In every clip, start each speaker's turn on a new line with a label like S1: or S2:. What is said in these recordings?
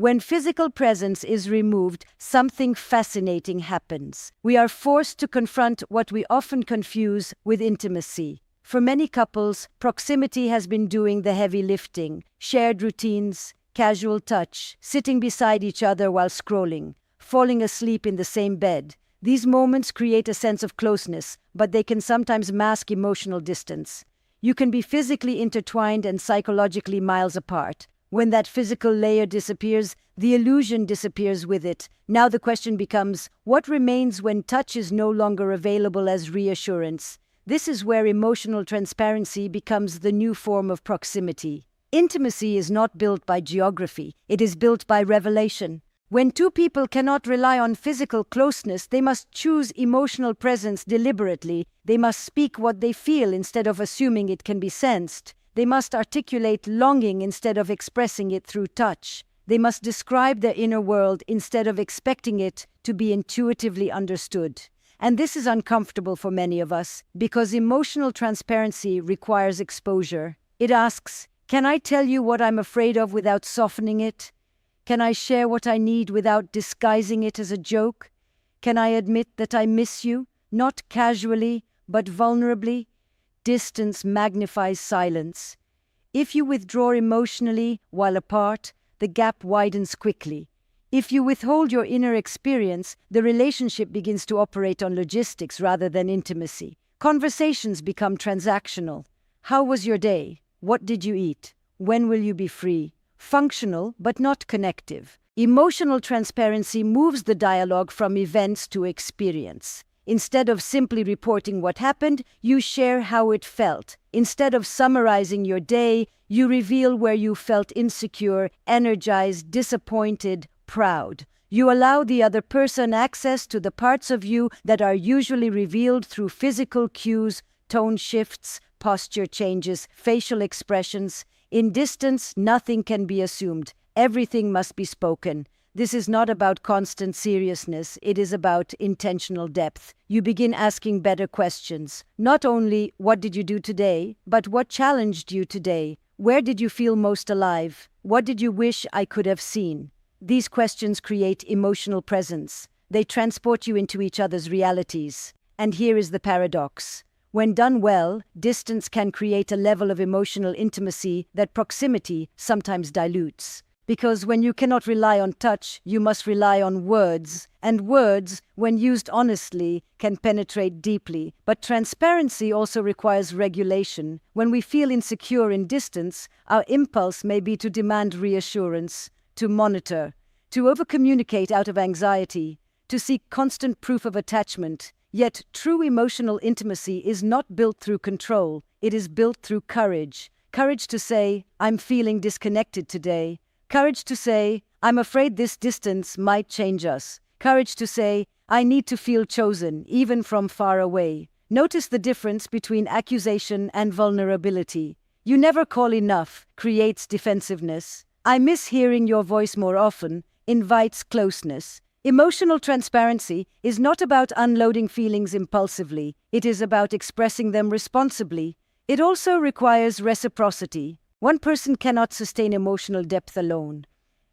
S1: When physical presence is removed, something fascinating happens. We are forced to confront what we often confuse with intimacy. For many couples, proximity has been doing the heavy lifting. Shared routines, casual touch, sitting beside each other while scrolling, falling asleep in the same bed. These moments create a sense of closeness, but they can sometimes mask emotional distance. You can be physically intertwined and psychologically miles apart. When that physical layer disappears, the illusion disappears with it. Now the question becomes, what remains when touch is no longer available as reassurance? This is where emotional transparency becomes the new form of proximity. Intimacy is not built by geography, it is built by revelation. When two people cannot rely on physical closeness, they must choose emotional presence deliberately. They must speak what they feel instead of assuming it can be sensed. They must articulate longing instead of expressing it through touch. They must describe their inner world instead of expecting it to be intuitively understood. And this is uncomfortable for many of us because emotional transparency requires exposure. It asks, can I tell you what I'm afraid of without softening it? Can I share what I need without disguising it as a joke? Can I admit that I miss you, not casually, but vulnerably? Distance magnifies silence. If you withdraw emotionally while apart, the gap widens quickly. If you withhold your inner experience, the relationship begins to operate on logistics rather than intimacy. Conversations become transactional. How was your day? What did you eat? When will you be free? Functional, but not connective. Emotional transparency moves the dialogue from events to experience. Instead of simply reporting what happened, you share how it felt. Instead of summarizing your day, you reveal where you felt insecure, energized, disappointed, proud. You allow the other person access to the parts of you that are usually revealed through physical cues, tone shifts, posture changes, facial expressions. In distance, nothing can be assumed. Everything must be spoken. This is not about constant seriousness. It is about intentional depth. You begin asking better questions. Not only, what did you do today, but what challenged you today? Where did you feel most alive? What did you wish I could have seen? These questions create emotional presence. They transport you into each other's realities. And here is the paradox. When done well, distance can create a level of emotional intimacy that proximity sometimes dilutes. Because when you cannot rely on touch, you must rely on words. And words, when used honestly, can penetrate deeply. But transparency also requires regulation. When we feel insecure in distance, our impulse may be to demand reassurance, to monitor, to overcommunicate out of anxiety, to seek constant proof of attachment. Yet, true emotional intimacy is not built through control. It is built through courage. Courage to say, I'm feeling disconnected today. Courage to say, I'm afraid this distance might change us. Courage to say, I need to feel chosen, even from far away. Notice the difference between accusation and vulnerability. You never call enough creates defensiveness. I miss hearing your voice more often invites closeness. Emotional transparency is not about unloading feelings impulsively. It is about expressing them responsibly. It also requires reciprocity. One person cannot sustain emotional depth alone.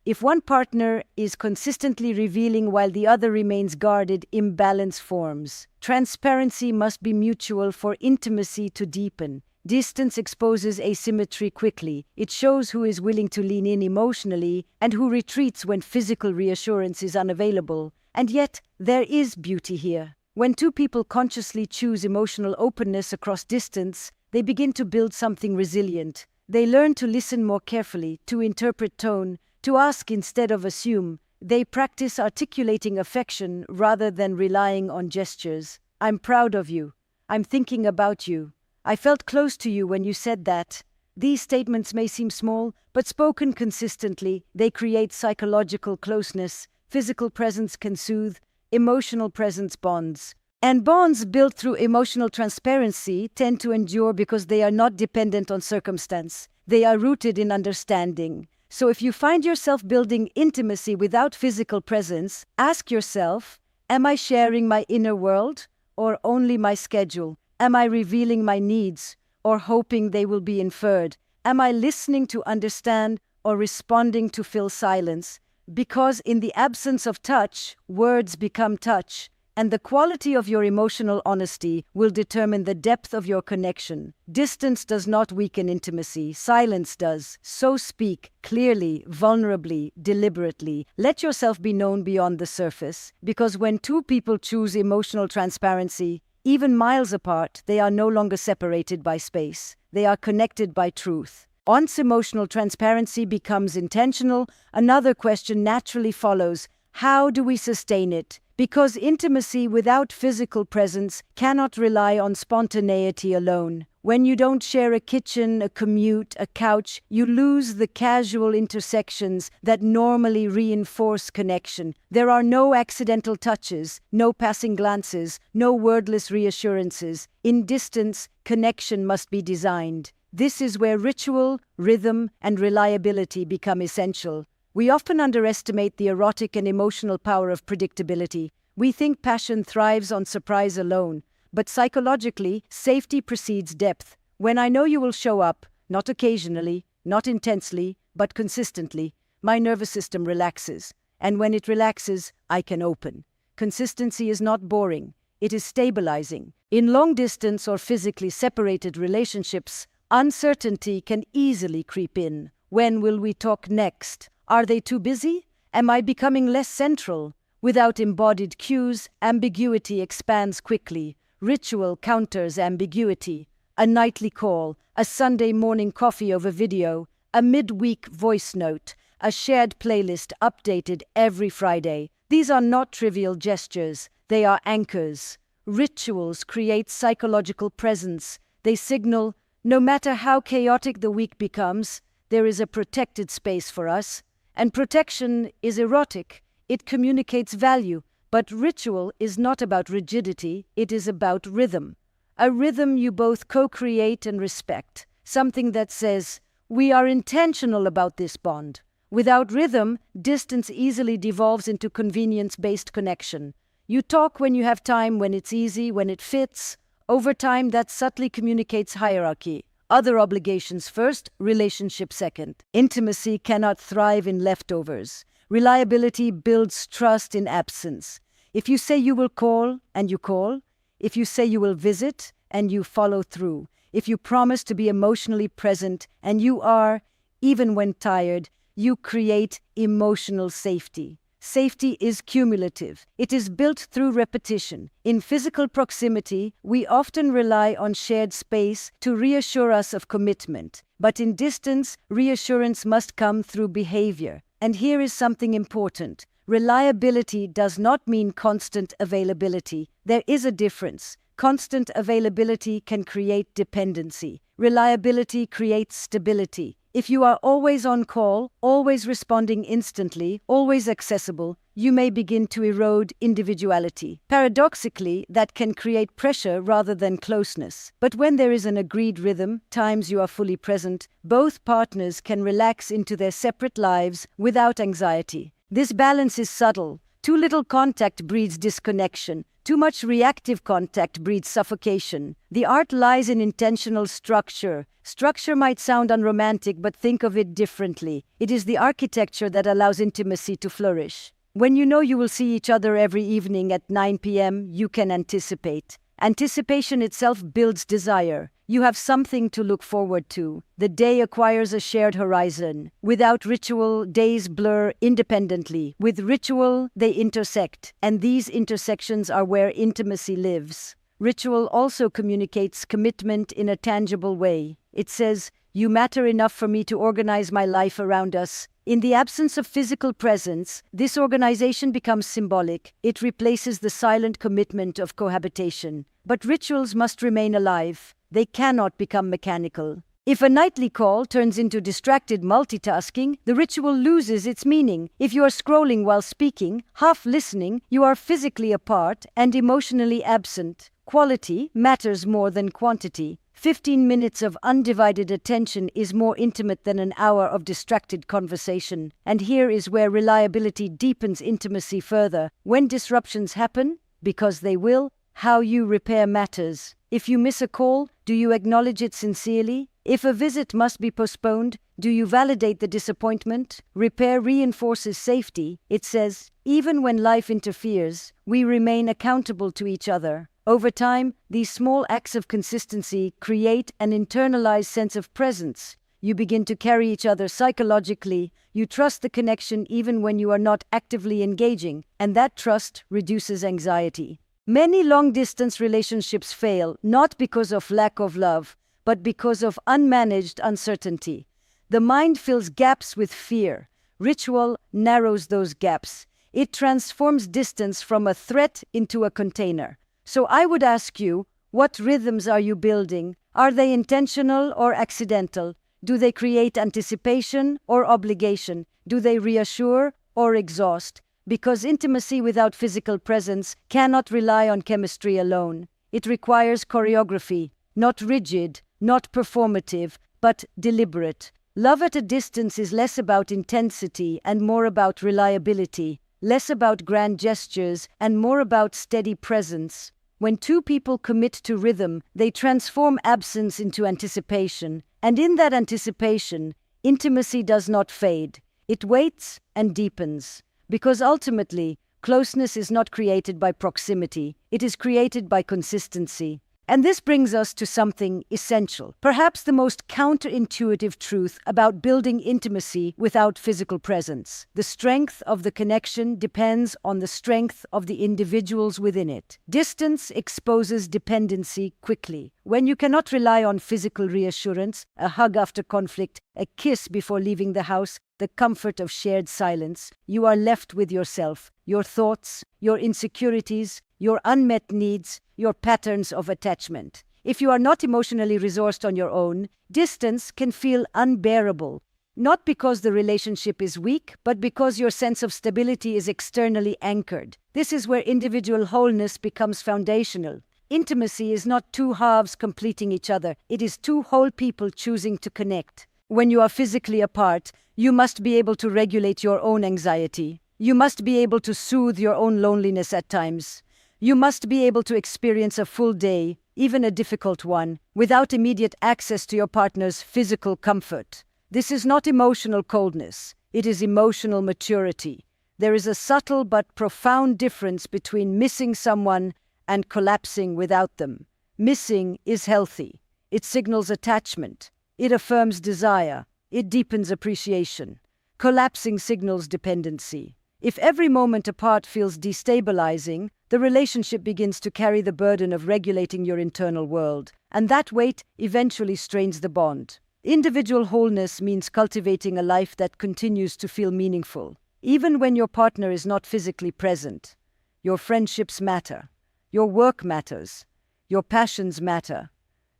S1: If one partner is consistently revealing while the other remains guarded, imbalance forms. Transparency must be mutual for intimacy to deepen. Distance exposes asymmetry quickly. It shows who is willing to lean in emotionally and who retreats when physical reassurance is unavailable. And yet, there is beauty here. When two people consciously choose emotional openness across distance, they begin to build something resilient. They learn to listen more carefully, to interpret tone, to ask instead of assume. They practice articulating affection rather than relying on gestures. I'm proud of you. I'm thinking about you. I felt close to you when you said that. These statements may seem small, but spoken consistently, they create psychological closeness. Physical presence can soothe, emotional presence bonds. And bonds built through emotional transparency tend to endure because they are not dependent on circumstance. They are rooted in understanding. So if you find yourself building intimacy without physical presence, ask yourself, am I sharing my inner world or only my schedule? Am I revealing my needs or hoping they will be inferred? Am I listening to understand or responding to fill silence? Because in the absence of touch, words become touch, and the quality of your emotional honesty will determine the depth of your connection. Distance does not weaken intimacy, silence does. So speak clearly, vulnerably, deliberately. Let yourself be known beyond the surface, because when two people choose emotional transparency, even miles apart, they are no longer separated by space. They are connected by truth. Once emotional transparency becomes intentional, another question naturally follows: how do we sustain it? Because intimacy without physical presence cannot rely on spontaneity alone. When you don't share a kitchen, a commute, a couch, you lose the casual intersections that normally reinforce connection. There are no accidental touches, no passing glances, no wordless reassurances. In distance, connection must be designed. This is where ritual, rhythm, and reliability become essential. We often underestimate the erotic and emotional power of predictability. We think passion thrives on surprise alone, but psychologically, safety precedes depth. When I know you will show up, not occasionally, not intensely, but consistently, my nervous system relaxes. And when it relaxes, I can open. Consistency is not boring. It is stabilizing. In long-distance or physically separated relationships, uncertainty can easily creep in. When will we talk next? Are they too busy? Am I becoming less central? Without embodied cues, ambiguity expands quickly. Ritual counters ambiguity. A nightly call, a Sunday morning coffee over video, a midweek voice note, a shared playlist updated every Friday. These are not trivial gestures. They are anchors. Rituals create psychological presence. They signal, no matter how chaotic the week becomes, there is a protected space for us. And protection is erotic. It communicates value. But ritual is not about rigidity. It is about rhythm. A rhythm you both co-create and respect. Something that says, we are intentional about this bond. Without rhythm, distance easily devolves into convenience-based connection. You talk when you have time, when it's easy, when it fits. Over time, that subtly communicates hierarchy. Other obligations first, relationship second. Intimacy cannot thrive in leftovers. Reliability builds trust in absence. If you say you will call, and you call. If you say you will visit, and you follow through. If you promise to be emotionally present, and you are, even when tired, you create emotional safety. Safety is cumulative. It is built through repetition. In physical proximity, we often rely on shared space to reassure us of commitment. But in distance, reassurance must come through behavior. And here is something important. Reliability does not mean constant availability. There is a difference. Constant availability can create dependency. Reliability creates stability. If you are always on call, always responding instantly, always accessible, you may begin to erode individuality. Paradoxically, that can create pressure rather than closeness. But when there is an agreed rhythm, times you are fully present, both partners can relax into their separate lives without anxiety. This balance is subtle. Too little contact breeds disconnection. Too much reactive contact breeds suffocation. The art lies in intentional structure. Structure might sound unromantic, but think of it differently. It is the architecture that allows intimacy to flourish. When you know you will see each other every evening at 9 p.m., you can anticipate. Anticipation itself builds desire. You have something to look forward to. The day acquires a shared horizon. Without ritual, days blur independently. With ritual, they intersect. And these intersections are where intimacy lives. Ritual also communicates commitment in a tangible way. It says, you matter enough for me to organize my life around us. In the absence of physical presence, this organization becomes symbolic. It replaces the silent commitment of cohabitation. But rituals must remain alive. They cannot become mechanical. If a nightly call turns into distracted multitasking, the ritual loses its meaning. If you are scrolling while speaking, half listening, you are physically apart and emotionally absent. Quality matters more than quantity. 15 minutes of undivided attention is more intimate than an hour of distracted conversation. And here is where reliability deepens intimacy further. When disruptions happen, because they will, how you repair matters. If you miss a call, do you acknowledge it sincerely? If a visit must be postponed, do you validate the disappointment? Repair reinforces safety. It says, even when life interferes, we remain accountable to each other. Over time, these small acts of consistency create an internalized sense of presence. You begin to carry each other psychologically. You trust the connection even when you are not actively engaging, and that trust reduces anxiety. Many long-distance relationships fail not because of lack of love, but because of unmanaged uncertainty. The mind fills gaps with fear. Ritual narrows those gaps. It transforms distance from a threat into a container. So I would ask you, what rhythms are you building? Are they intentional or accidental? Do they create anticipation or obligation? Do they reassure or exhaust? Because intimacy without physical presence cannot rely on chemistry alone. It requires choreography, not rigid, not performative, but deliberate. Love at a distance is less about intensity and more about reliability, less about grand gestures and more about steady presence. When two people commit to rhythm, they transform absence into anticipation. And in that anticipation, intimacy does not fade. It waits and deepens. Because ultimately, closeness is not created by proximity. It is created by consistency. And this brings us to something essential, perhaps the most counterintuitive truth about building intimacy without physical presence. The strength of the connection depends on the strength of the individuals within it. Distance exposes dependency quickly. When you cannot rely on physical reassurance, a hug after conflict, a kiss before leaving the house, the comfort of shared silence, you are left with yourself, your thoughts, your insecurities, your unmet needs, your patterns of attachment. If you are not emotionally resourced on your own, distance can feel unbearable, not because the relationship is weak, but because your sense of stability is externally anchored. This is where individual wholeness becomes foundational. Intimacy is not two halves completing each other. It is two whole people choosing to connect. When you are physically apart, you must be able to regulate your own anxiety. You must be able to soothe your own loneliness at times. You must be able to experience a full day, even a difficult one, without immediate access to your partner's physical comfort. This is not emotional coldness. It is emotional maturity. There is a subtle but profound difference between missing someone and collapsing without them. Missing is healthy. It signals attachment. It affirms desire. It deepens appreciation. Collapsing signals dependency. If every moment apart feels destabilizing, the relationship begins to carry the burden of regulating your internal world, and that weight eventually strains the bond. Individual wholeness means cultivating a life that continues to feel meaningful, even when your partner is not physically present. Your friendships matter. Your work matters. Your passions matter.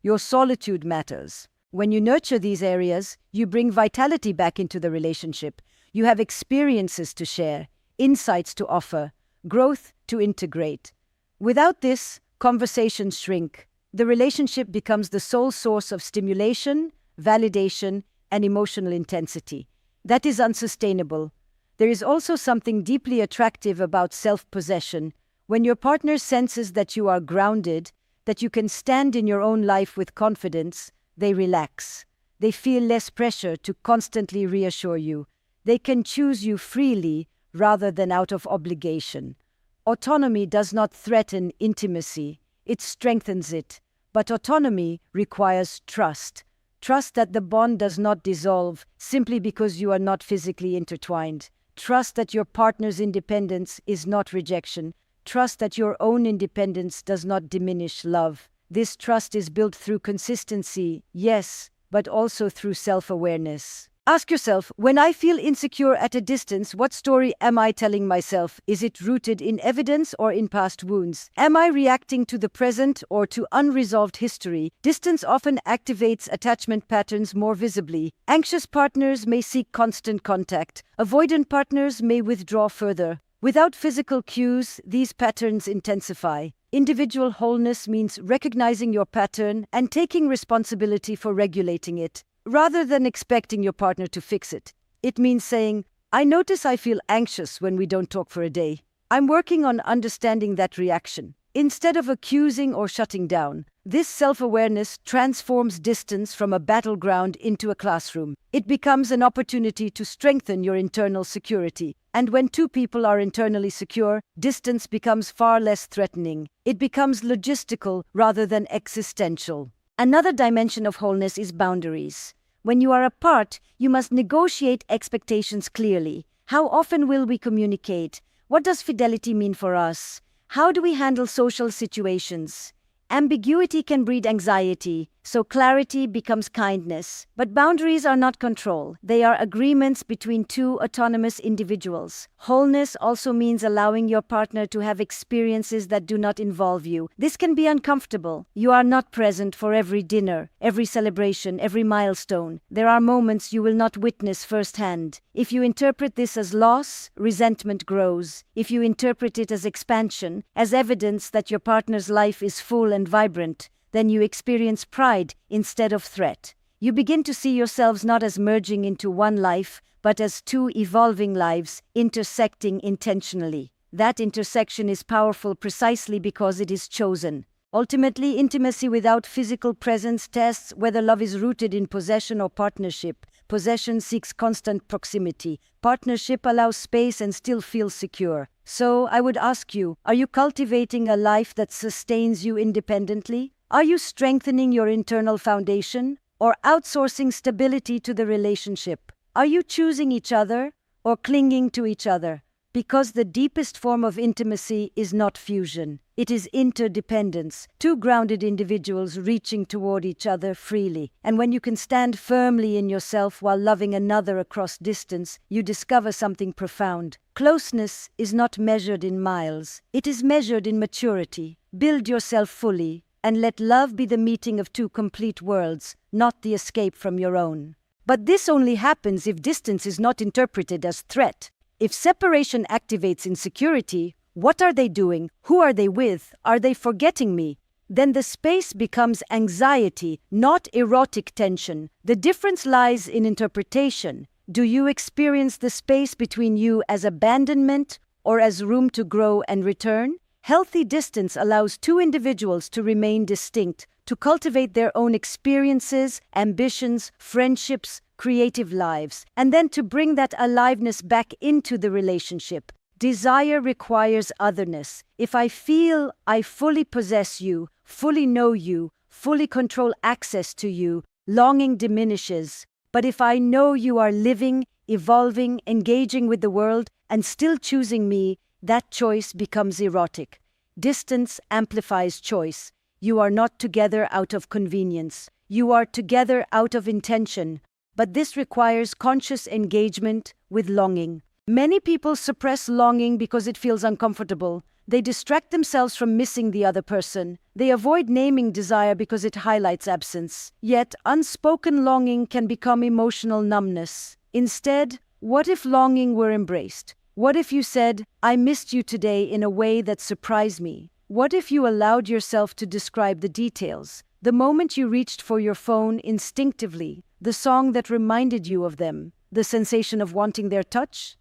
S1: Your solitude matters. When you nurture these areas, you bring vitality back into the relationship. You have experiences to share, insights to offer, growth to integrate. Without this, conversations shrink. The relationship becomes the sole source of stimulation, validation, and emotional intensity. That is unsustainable. There is also something deeply attractive about self-possession. When your partner senses that you are grounded, that you can stand in your own life with confidence, they relax. They feel less pressure to constantly reassure you. They can choose you freely rather than out of obligation. Autonomy does not threaten intimacy, it strengthens it. But autonomy requires trust. Trust that the bond does not dissolve simply because you are not physically intertwined. Trust that your partner's independence is not rejection. Trust that your own independence does not diminish love. This trust is built through consistency, yes, but also through self-awareness. Ask yourself, when I feel insecure at a distance, what story am I telling myself? Is it rooted in evidence or in past wounds? Am I reacting to the present or to unresolved history? Distance often activates attachment patterns more visibly. Anxious partners may seek constant contact. Avoidant partners may withdraw further. Without physical cues, these patterns intensify. Individual wholeness means recognizing your pattern and taking responsibility for regulating it, rather than expecting your partner to fix it. It means saying, I notice I feel anxious when we don't talk for a day. I'm working on understanding that reaction. Instead of accusing or shutting down, This self-awareness transforms distance from a battleground into a classroom. It becomes an opportunity to strengthen your internal security. And when two people are internally secure, distance becomes far less threatening. It becomes logistical rather than existential. Another dimension of wholeness is boundaries. When you are apart, you must negotiate expectations clearly. How often will we communicate? What does fidelity mean for us? How do we handle social situations? Ambiguity can breed anxiety, so clarity becomes kindness. But boundaries are not control. They are agreements between two autonomous individuals. Wholeness also means allowing your partner to have experiences that do not involve you. This can be uncomfortable. You are not present for every dinner, every celebration, every milestone. There are moments you will not witness firsthand. If you interpret this as loss, resentment grows. If you interpret it as expansion, as evidence that your partner's life is full and vibrant, then you experience pride instead of threat. You begin to see yourselves not as merging into one life, but as two evolving lives intersecting intentionally. That intersection is powerful precisely because it is chosen. Ultimately, intimacy without physical presence tests whether love is rooted in possession or partnership. Possession seeks constant proximity. Partnership allows space and still feels secure. So, I would ask you, are you cultivating a life that sustains you independently? Are you strengthening your internal foundation or outsourcing stability to the relationship? Are you choosing each other or clinging to each other? Because the deepest form of intimacy is not fusion. It is interdependence, two grounded individuals reaching toward each other freely. And when you can stand firmly in yourself while loving another across distance, you discover something profound. Closeness is not measured in miles. It is measured in maturity. Build yourself fully, and let love be the meeting of two complete worlds, not the escape from your own. But this only happens if distance is not interpreted as threat. If separation activates insecurity, what are they doing? Who are they with? Are they forgetting me? Then the space becomes anxiety, not erotic tension. The difference lies in interpretation. Do you experience the space between you as abandonment or as room to grow and return? Healthy distance allows two individuals to remain distinct, to cultivate their own experiences, ambitions, friendships, creative lives, and then to bring that aliveness back into the relationship. Desire requires otherness. If I feel I fully possess you, fully know you, fully control access to you, longing diminishes. But if I know you are living, evolving, engaging with the world, and still choosing me, that choice becomes erotic. Distance amplifies choice. You are not together out of convenience. You are together out of intention. But this requires conscious engagement with longing. Many people suppress longing because it feels uncomfortable. They distract themselves from missing the other person. They avoid naming desire because it highlights absence. Yet, unspoken longing can become emotional numbness. Instead, what if longing were embraced? What if you said, I missed you today in a way that surprised me? What if you allowed yourself to describe the details? The moment you reached for your phone instinctively, the song that reminded you of them, the sensation of wanting their touch?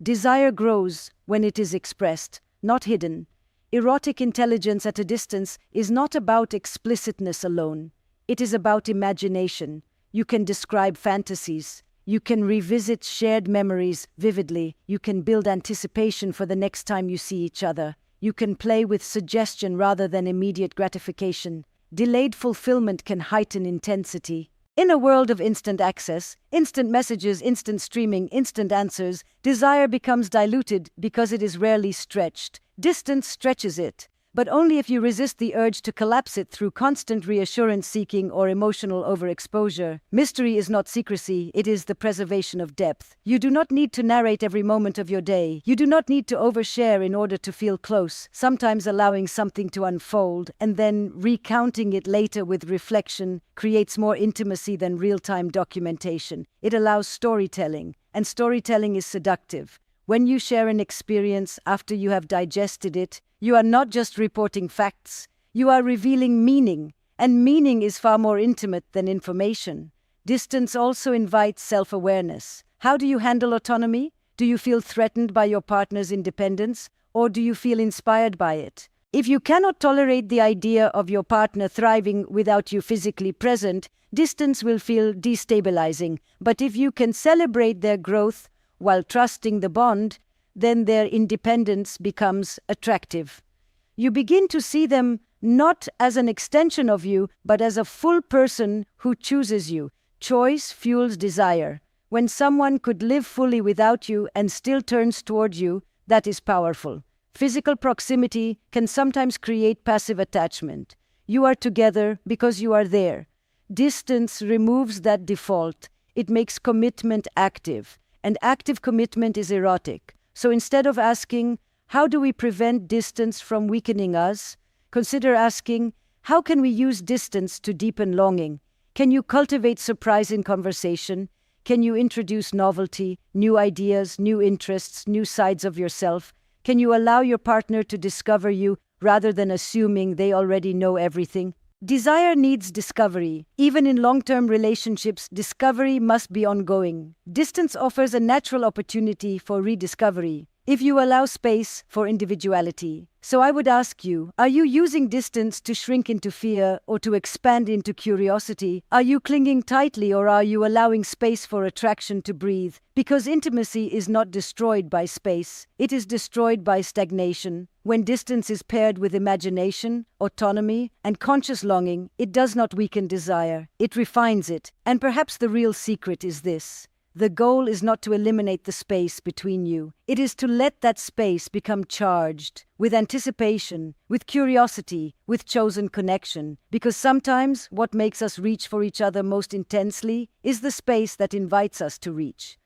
S1: Desire grows when it is expressed, not hidden. Erotic intelligence at a distance is not about explicitness alone. It is about imagination. You can describe fantasies. You can revisit shared memories vividly. You can build anticipation for the next time you see each other. You can play with suggestion rather than immediate gratification. Delayed fulfillment can heighten intensity. In a world of instant access, instant messages, instant streaming, instant answers, desire becomes diluted because it is rarely stretched. Distance stretches it, but only if you resist the urge to collapse it through constant reassurance seeking or emotional overexposure. Mystery is not secrecy, it is the preservation of depth. You do not need to narrate every moment of your day. You do not need to overshare in order to feel close, sometimes allowing something to unfold and then recounting it later with reflection creates more intimacy than real-time documentation. It allows storytelling, and storytelling is seductive. When you share an experience after you have digested it, you are not just reporting facts, you are revealing meaning, and meaning is far more intimate than information. Distance also invites self-awareness. How do you handle autonomy? Do you feel threatened by your partner's independence, or do you feel inspired by it? If you cannot tolerate the idea of your partner thriving without you physically present, distance will feel destabilizing. But if you can celebrate their growth while trusting the bond, then their independence becomes attractive. You begin to see them not as an extension of you, but as a full person who chooses you. Choice fuels desire. When someone could live fully without you and still turns toward you, that is powerful. Physical proximity can sometimes create passive attachment. You are together because you are there. Distance removes that default. It makes commitment active, and active commitment is erotic. So instead of asking, how do we prevent distance from weakening us? Consider asking, how can we use distance to deepen longing? Can you cultivate surprise in conversation? Can you introduce novelty, new ideas, new interests, new sides of yourself? Can you allow your partner to discover you rather than assuming they already know everything? Desire needs discovery. Even in long-term relationships, discovery must be ongoing. Distance offers a natural opportunity for rediscovery if you allow space for individuality. So I would ask you, are you using distance to shrink into fear or to expand into curiosity? Are you clinging tightly or are you allowing space for attraction to breathe? Because intimacy is not destroyed by space, it is destroyed by stagnation. When distance is paired with imagination, autonomy, and conscious longing, it does not weaken desire, it refines it. And perhaps the real secret is this. The goal is not to eliminate the space between you. It is to let that space become charged with anticipation, with curiosity, with chosen connection. Because sometimes what makes us reach for each other most intensely is the space that invites us to reach.